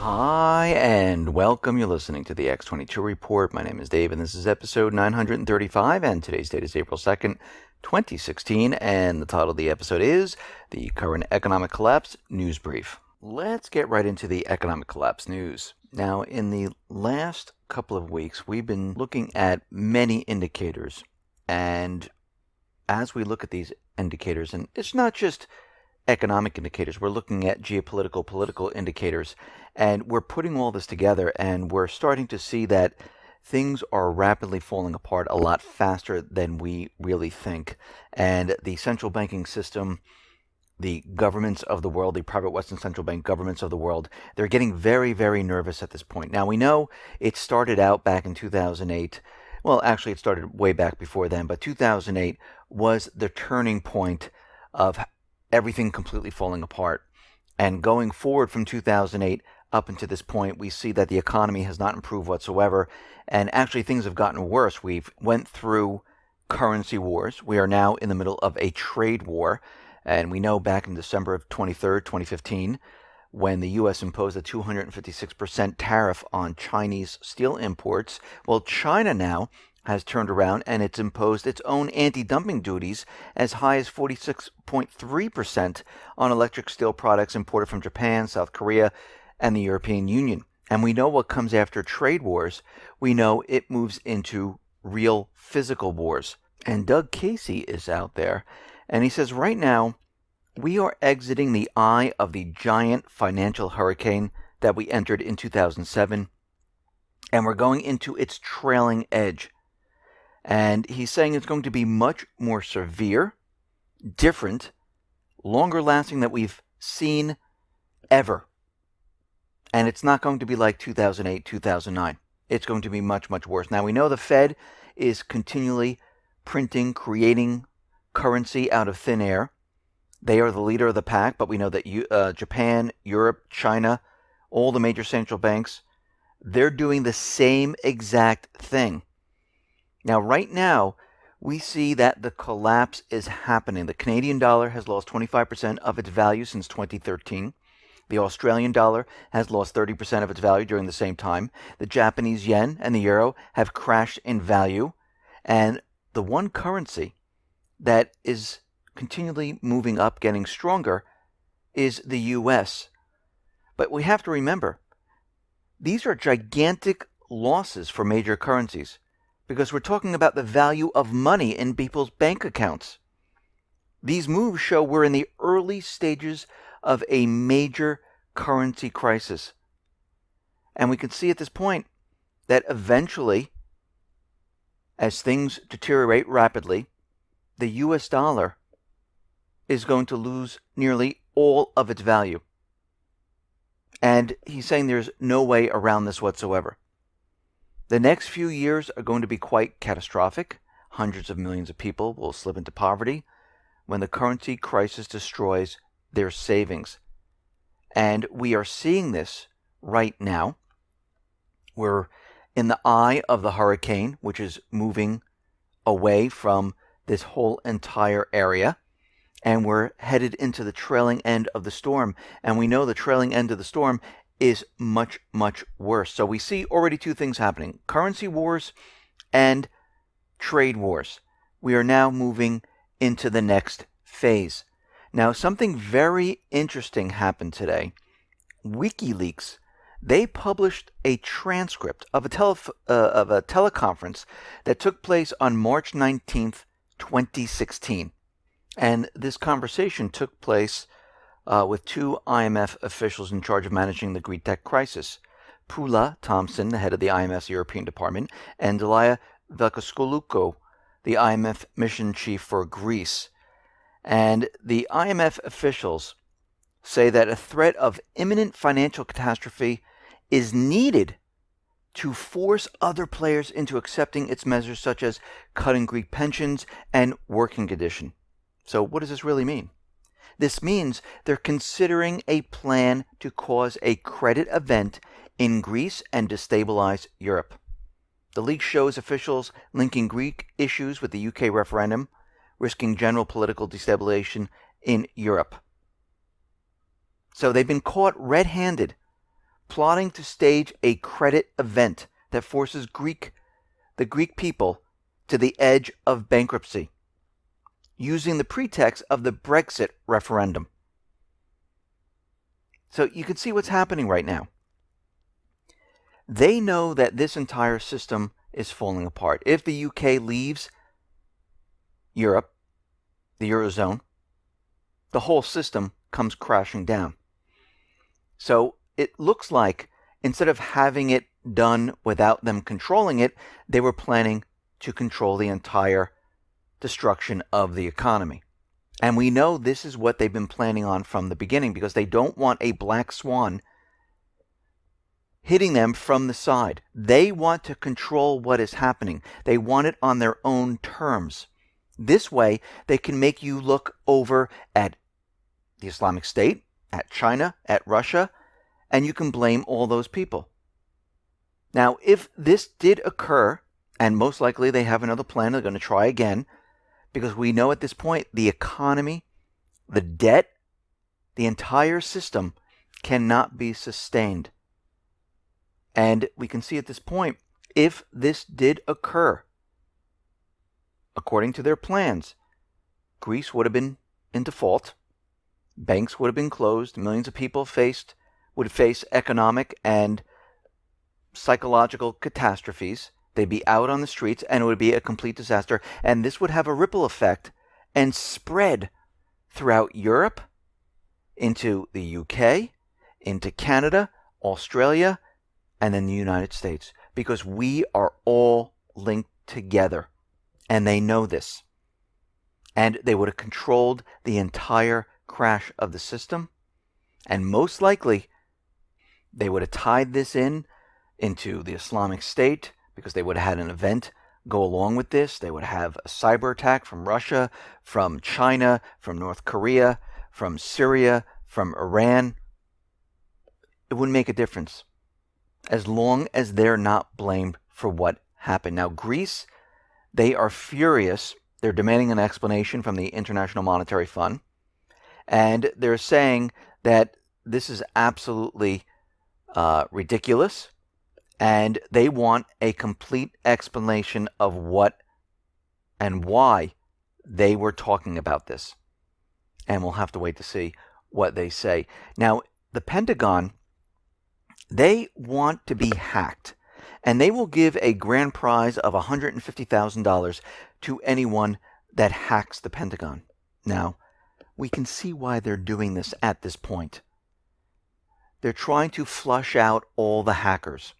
Hi, and welcome. You're listening to the X22 Report. My name is Dave, and this is episode 935, and today's date is April 2nd, 2016, and the title of the episode is The Current Economic Collapse News Brief. Let's get right into the economic collapse news. Now, in the last couple of weeks, we've been looking at many indicators, and as we look at these indicators, and it's not just economic indicators, we're looking at geopolitical, political indicators, and we're putting all this together, and we're starting to see that things are rapidly falling apart a lot faster than we really think. And the central banking system, the governments of the world, the private Western central bank governments of the world, they're getting very, very nervous at this point. Now, we know it started out back in 2008. Well, actually, it started way back before then, but 2008 was the turning point of everything completely falling apart. And going forward from 2008 up until this point, we see that the economy has not improved whatsoever. And actually, things have gotten worse. We've went through currency wars. We are now in the middle of a trade war. And we know back in December of 2015, when the U.S. imposed a 256% tariff on Chinese steel imports, well, China now has turned around and it's imposed its own anti-dumping duties as high as 46.3% on electric steel products imported from Japan, South Korea, and the European Union. And we know what comes after trade wars. We know it moves into real physical wars. And Doug Casey is out there, and he says right now we are exiting the eye of the giant financial hurricane that we entered in 2007, and we're going into its trailing edge. And he's saying it's going to be much more severe, different, longer lasting than we've seen ever. And it's not going to be like 2008, 2009. It's going to be much, much worse. Now, we know the Fed is continually printing, creating currency out of thin air. They are the leader of the pack, but we know that Japan, Europe, China, all the major central banks, they're doing the same exact thing. Now, right now, we see that the collapse is happening. The Canadian dollar has lost 25% of its value since 2013. The Australian dollar has lost 30% of its value during the same time. The Japanese yen and the euro have crashed in value. And the one currency that is continually moving up, getting stronger, is the U.S. But we have to remember, these are gigantic losses for major currencies, because we're talking about the value of money in people's bank accounts. These moves show we're in the early stages of a major currency crisis. And we can see at this point that eventually, as things deteriorate rapidly, the US dollar is going to lose nearly all of its value. And he's saying there's no way around this whatsoever. The next few years are going to be quite catastrophic. Hundreds of millions of people will slip into poverty when the currency crisis destroys their savings. And we are seeing this right now. We're in the eye of the hurricane, which is moving away from this whole entire area. And we're headed into the trailing end of the storm. And we know the trailing end of the storm is much, much worse. So we see already two things happening: currency wars and trade wars. We are now moving into the next phase. Now, something very interesting happened today. WikiLeaks, they published a transcript of a teleconference that took place on March 19th, 2016. And this conversation took place with two IMF officials in charge of managing the Greek debt crisis. Pula Thompson, the head of the IMF's European Department, and Delia Velkoskoulouko, the IMF mission chief for Greece. And the IMF officials say that a threat of imminent financial catastrophe is needed to force other players into accepting its measures, such as cutting Greek pensions and working conditions. So what does this really mean? This means they're considering a plan to cause a credit event in Greece and destabilize Europe. The leak shows officials linking Greek issues with the UK referendum, risking general political destabilization in Europe. So they've been caught red-handed plotting to stage a credit event that forces the Greek people to the edge of bankruptcy, using the pretext of the Brexit referendum. So you can see what's happening right now. They know that this entire system is falling apart. If the UK leaves Europe, the Eurozone, the whole system comes crashing down. So it looks like instead of having it done without them controlling it, they were planning to control the entire destruction of the economy. And we know this is what they've been planning on from the beginning, because they don't want a black swan hitting them from the side. They want to control what is happening. They want it on their own terms. This way, they can make you look over at the Islamic State, at China, at Russia, and you can blame all those people. Now, if this did occur, and most likely they have another plan, they're going to try again, because we know at this point the economy, the debt, the entire system cannot be sustained. And we can see at this point, if this did occur, according to their plans, Greece would have been in default, banks would have been closed, millions of people would face economic and psychological catastrophes. They'd be out on the streets, and it would be a complete disaster. And this would have a ripple effect and spread throughout Europe, into the UK, into Canada, Australia, and then the United States, because we are all linked together. And they know this. And they would have controlled the entire crash of the system. And most likely, they would have tied this into the Islamic State, because they would have had an event go along with this. They would have a cyber attack from Russia, from China, from North Korea, from Syria, from Iran. It wouldn't make a difference as long as they're not blamed for what happened. Now, Greece, they are furious. They're demanding an explanation from the International Monetary Fund. And they're saying that this is absolutely ridiculous. And they want a complete explanation of what and why they were talking about this. And we'll have to wait to see what they say. Now, the Pentagon, they want to be hacked. And they will give a grand prize of $150,000 to anyone that hacks the Pentagon. Now, we can see why they're doing this at this point. They're trying to flush out all the hackers.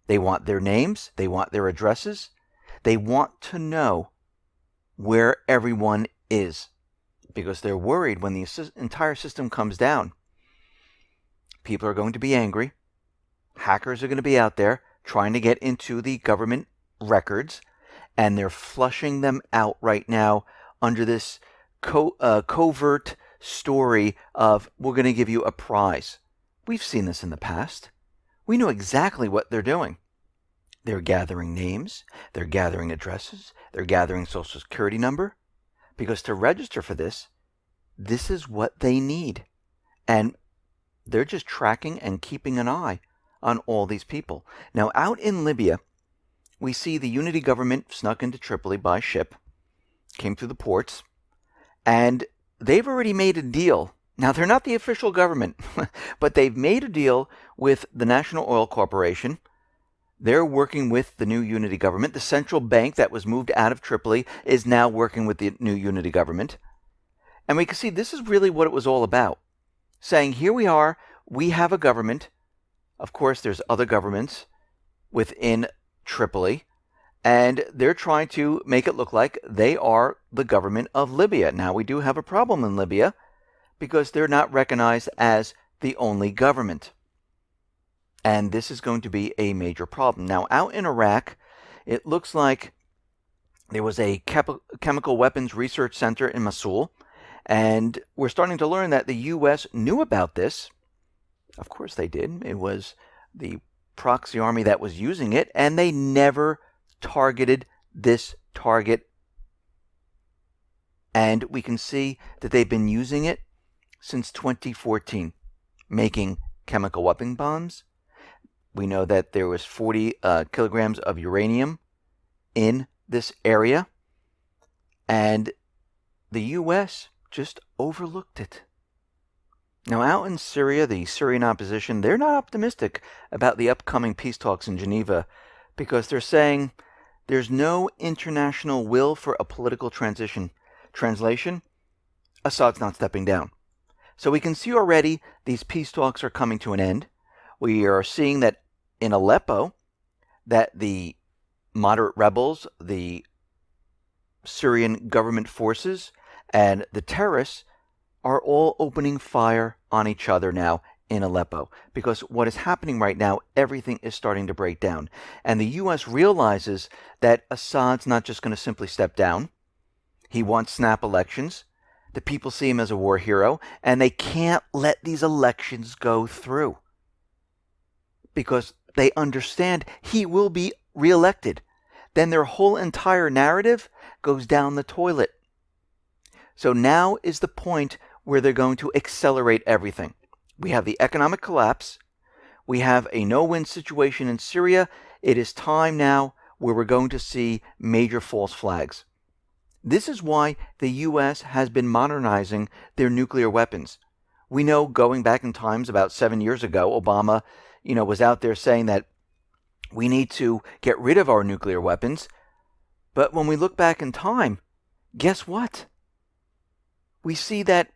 They want their names. They want their addresses. They want to know where everyone is, because they're worried when the entire system comes down. People are going to be angry. Hackers are going to be out there trying to get into the government records, and they're flushing them out right now under this covert story of, we're going to give you a prize. We've seen this in the past. We know exactly what they're doing. They're gathering names, they're gathering addresses, they're gathering social security number, because to register for this is what they need. And they're just tracking and keeping an eye on all these people. Now, out in Libya, we see the unity government snuck into Tripoli by ship, came through the ports, and they've already made a deal. Now, they're not the official government, but they've made a deal with the National Oil Corporation. They're working with the new unity government. The central bank that was moved out of Tripoli is now working with the new unity government. And we can see this is really what it was all about. Saying, here we are, we have a government. Of course, there's other governments within Tripoli, and they're trying to make it look like they are the government of Libya. Now, we do have a problem in Libya, because they're not recognized as the only government. And this is going to be a major problem. Now, out in Iraq, it looks like there was a chemical weapons research center in Mosul, and we're starting to learn that the U.S. knew about this. Of course they did. It was the proxy army that was using it, and they never targeted this target. And we can see that they've been using it since 2014, making chemical weapon bombs, We know that there was 40 kilograms of uranium in this area, and the U.S. just overlooked it. Now, out in Syria, the Syrian opposition, they're not optimistic about the upcoming peace talks in Geneva because they're saying there's no international will for a political transition. Translation, Assad's not stepping down. So we can see already these peace talks are coming to an end. We are seeing that in Aleppo, that the moderate rebels, the Syrian government forces, and the terrorists are all opening fire on each other now in Aleppo. Because what is happening right now, everything is starting to break down. And the U.S. realizes that Assad's not just going to simply step down. He wants snap elections. The people see him as a war hero, and they can't let these elections go through. Because they understand he will be reelected. Then their whole entire narrative goes down the toilet. So now is the point where they're going to accelerate everything. We have the economic collapse. We have a no-win situation in Syria. It is time now where we're going to see major false flags. This is why the U.S. has been modernizing their nuclear weapons. We know going back in times about 7 years ago, Obama, was out there saying that we need to get rid of our nuclear weapons. But when we look back in time, guess what? We see that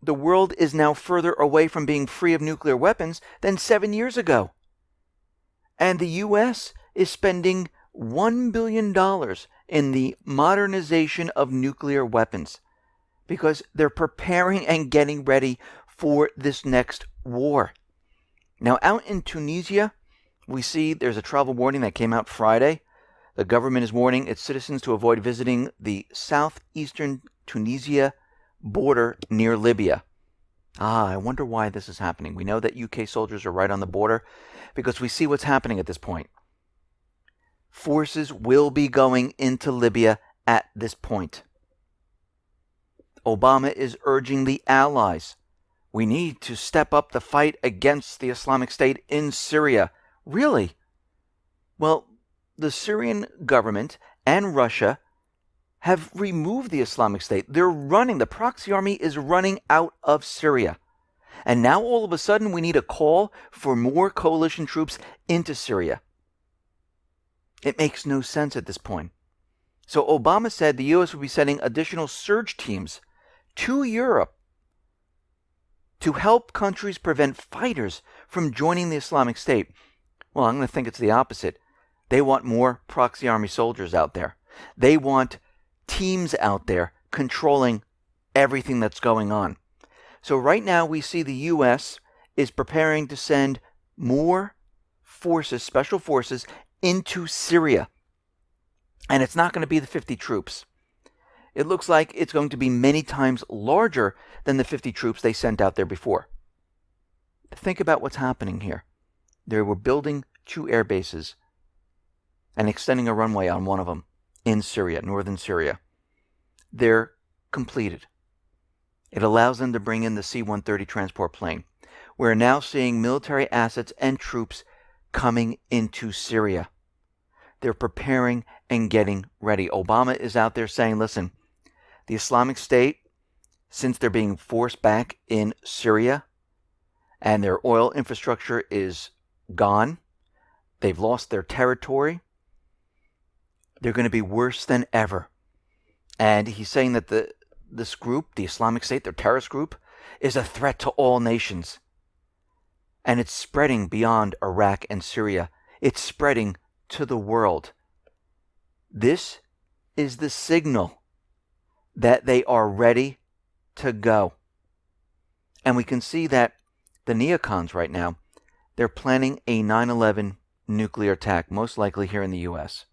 the world is now further away from being free of nuclear weapons than 7 years ago. And the U.S. is spending $1 billion in the modernization of nuclear weapons because they're preparing and getting ready for this next war. Now, out in Tunisia, we see there's a travel warning that came out Friday. The government is warning its citizens to avoid visiting the southeastern Tunisia border near Libya. I wonder why this is happening. We know that UK soldiers are right on the border because we see what's happening at this point. Forces will be going into Libya at this point. Obama is urging the allies. We need to step up the fight against the Islamic State in Syria. Really? Well, the Syrian government and Russia have removed the Islamic State. The proxy army is running out of Syria. And now all of a sudden we need a call for more coalition troops into Syria. It makes no sense at this point. So Obama said the U.S. would be sending additional surge teams to Europe to help countries prevent fighters from joining the Islamic State. Well, I'm going to think it's the opposite. They want more proxy army soldiers out there. They want teams out there controlling everything that's going on. So right now we see the U.S. is preparing to send more forces, special forces, into Syria. And it's not going to be the 50 troops. It looks like it's going to be many times larger than the 50 troops they sent out there before. Think about what's happening here. They were building 2 air bases and extending a runway on one of them in Syria, northern Syria. They're completed. It allows them to bring in the C-130 transport plane. We're now seeing military assets and troops coming into Syria. They're preparing and getting ready. Obama is out there saying, listen, the Islamic State, since they're being forced back in Syria and their oil infrastructure is gone, they've lost their territory, they're going to be worse than ever. And he's saying that this group, the Islamic State, their terrorist group, is a threat to all nations. And it's spreading beyond Iraq and Syria. It's spreading to the world. This is the signal that they are ready to go. And we can see that the neocons right now, they're planning a 9/11 nuclear attack, most likely here in the U.S.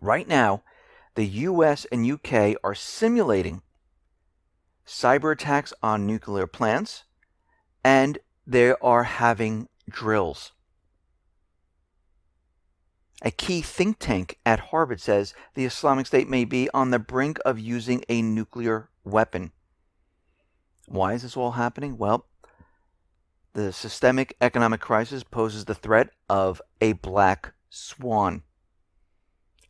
Right now, the U.S. and U.K. are simulating cyber attacks on nuclear plants, and they are having drills. A key think tank at Harvard says the Islamic State may be on the brink of using a nuclear weapon. Why is this all happening? Well, The systemic economic crisis poses the threat of a black swan.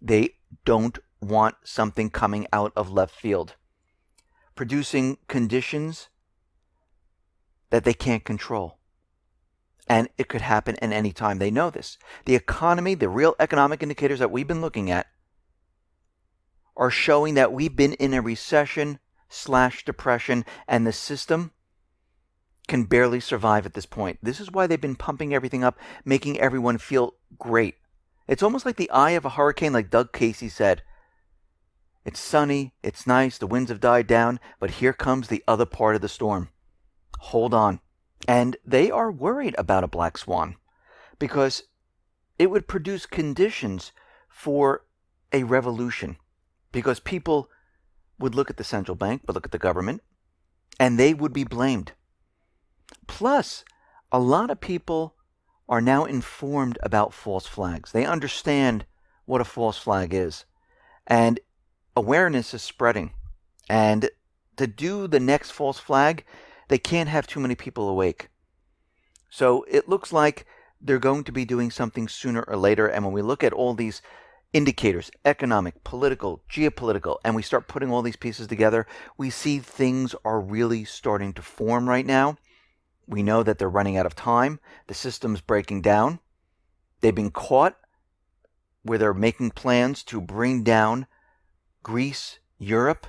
They don't want something coming out of left field, producing conditions that they can't control. And it could happen at any time. They know this. The economy, the real economic indicators that we've been looking at, are showing that we've been in a recession/depression, and the system can barely survive at this point. This is why they've been pumping everything up, making everyone feel great. It's almost like the eye of a hurricane, like Doug Casey said. It's sunny, it's nice, the winds have died down, but here comes the other part of the storm. Hold on. And they are worried about a black swan because it would produce conditions for a revolution, because people would look at the central bank, but look at the government, and they would be blamed. Plus, a lot of people are now informed about false flags. They understand what a false flag is, and awareness is spreading. And to do the next false flag, they can't have too many people awake. So it looks like they're going to be doing something sooner or later. And when we look at all these indicators, economic, political, geopolitical, and we start putting all these pieces together, we see things are really starting to form right now. We know that they're running out of time. The system's breaking down. They've been caught where they're making plans to bring down Greece, Europe,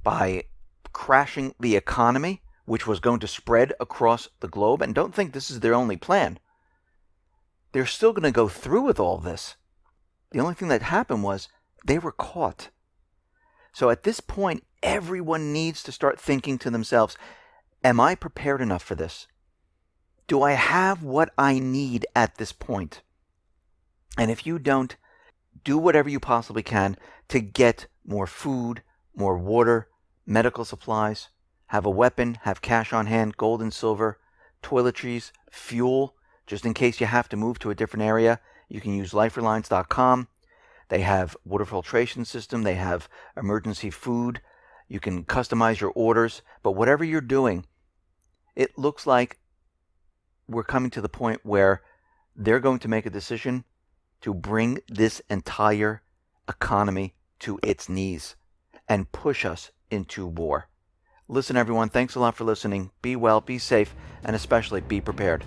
by crashing the economy, which was going to spread across the globe. And don't think this is their only plan. They're still going to go through with all this. The only thing that happened was they were caught. So at this point, everyone needs to start thinking to themselves, am I prepared enough for this? Do I have what I need at this point? And if you don't, do whatever you possibly can to get more food, more water, medical supplies, have a weapon, have cash on hand, gold and silver, toiletries, fuel, just in case you have to move to a different area. You can use lifereliance.com. They have water filtration system. They have emergency food. You can customize your orders. But whatever you're doing, it looks like we're coming to the point where they're going to make a decision to bring this entire economy to its knees and push us into war. Listen, everyone, thanks a lot for listening. Be well, be safe, and especially be prepared.